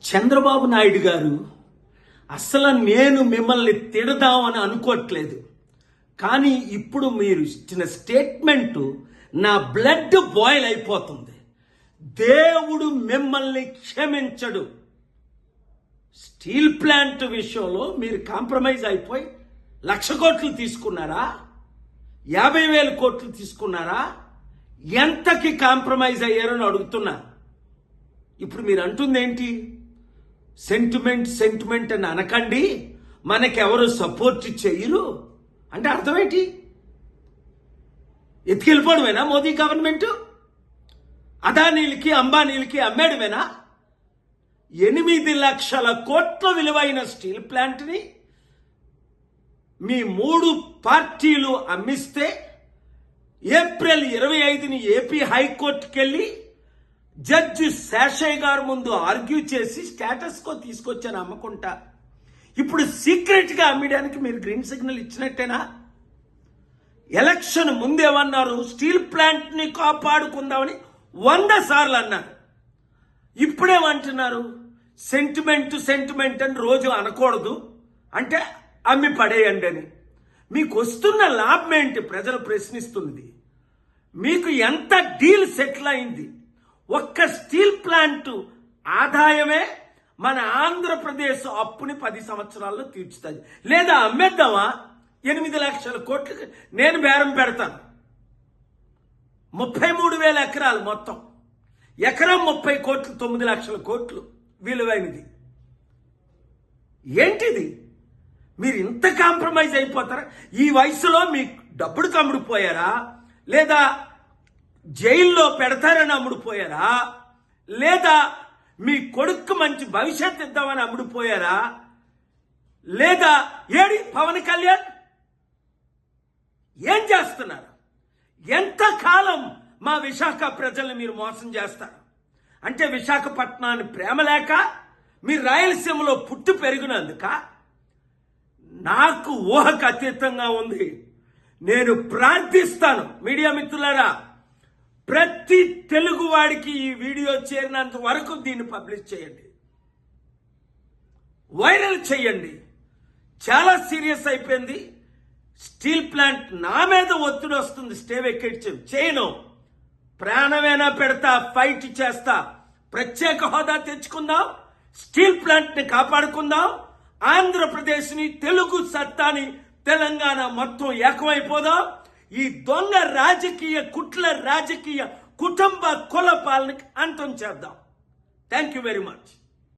చంద్రబాబు నాయుడు గారు అసలు నేను మిమ్మల్ని తిడదామని అనుకోవట్లేదు. కానీ ఇప్పుడు మీరు ఇచ్చిన స్టేట్మెంటు నా బ్లడ్ బాయిల్ అయిపోతుంది. దేవుడు మిమ్మల్ని క్షమించడు. స్టీల్ ప్లాంట్ విషయంలో మీరు కాంప్రమైజ్ అయిపోయి 1,00,000 కోట్లు తీసుకున్నారా, 50,000 కోట్లు తీసుకున్నారా, ఎంతకి కాంప్రమైజ్ అయ్యారని అడుగుతున్నా. ఇప్పుడు మీరు అంటుంది ఏంటి? సెంటిమెంట్ అని అనకండి, మనకెవరు సపోర్ట్ చెయ్యరు అంటే అర్థం ఏంటి? ఎత్తుకెళ్ళిపోవడమేనా మోదీ గవర్నమెంట్? అదానీలకి అంబానీలకి అమ్మేయడమేనా? 8 లక్షల కోట్ల విలువైన స్టీల్ ప్లాంట్ని మీ 3 పార్టీలు అమ్మిస్తే ఏప్రిల్ 25ని ఏపీ హైకోర్టుకి వెళ్ళి జడ్జి శేషయ్య గారు ముందు ఆర్గ్యూ చేసి స్టేటస్ కో తీసుకొచ్చాను అమ్మకుంటా. ఇప్పుడు సీక్రెట్గా అమ్మడానికి మీరు గ్రీన్ సిగ్నల్ ఇచ్చినట్టేనా? ఎలక్షన్ ముందేమన్నారు? స్టీల్ ప్లాంట్ని కాపాడుకుందామని 100 సార్లు అన్నారు. ఇప్పుడేమంటున్నారు? సెంటిమెంట్ అని రోజు అనకూడదు, అంటే అమ్మి పడేయండి అని. మీకు వస్తున్న లాభం ఏంటి? ప్రజలు ప్రశ్నిస్తున్నది. మీకు ఎంత డీల్ సెటిల్ అయింది? ఒక్క స్టీల్ ప్లాంట్ ఆదాయమే మన ఆంధ్రప్రదేశ్ అప్పుని 10 సంవత్సరాల్లో తీర్చుతుంది. లేదా అమ్మేద్దామా? 8 లక్షల కోట్లు నేను బేరం పెడతాను. 33,000 ఎకరాలు మొత్తం, ఎకరం 30 కోట్లు, 9 లక్షల కోట్లు విలువైనది. ఏంటిది? మీరు ఇంత కాంప్రమైజ్ అయిపోతారా? ఈ వయసులో మీకు డబ్బుడు అమ్ముడుపోయారా? లేదా జైల్లో పెడతారని అమ్ముడుపోయారా? లేదా మీ కొడుకు మంచి భవిష్యత్తు ఇద్దామని అమ్ముడుపోయారా? లేదా ఏడి పవన్ కళ్యాణ్ ఏం చేస్తున్నారు? ఎంతకాలం మా విశాఖ ప్రజల్ని మీరు మోసం చేస్తారు? అంటే విశాఖపట్నాన్ని ప్రేమ లేక, మీరు రాయలసీమలో పుట్టి పెరిగినందుక? నాకు ఊహకు అతీతంగా ఉంది. నేను ప్రార్థిస్తాను, మీడియా మిత్రులారా, ప్రతి తెలుగు వాడికి ఈ వీడియో చేరినంత వరకు దీన్ని పబ్లిష్ చేయండి, వైరల్ చేయండి. చాలా సీరియస్ అయిపోయింది. స్టీల్ ప్లాంట్ నా మీద ఒత్తిడి వస్తుంది, స్టే వెకేట్ చేయను. ప్రాణమైనా పెడతా, ఫైట్ చేస్తా. ప్రత్యేక హోదా తెచ్చుకుందాం, స్టీల్ ప్లాంట్ ని కాపాడుకుందాం, ఆంధ్రప్రదేశ్ని, తెలుగు సత్తాని, తెలంగాణ మొత్తం ఏకమైపోదాం. ఈ దొంగ రాజకీయ కుట్ల రాజకీయ కుటుంబ కుల పాలనకి అంతం చేద్దాం. Thank you very much.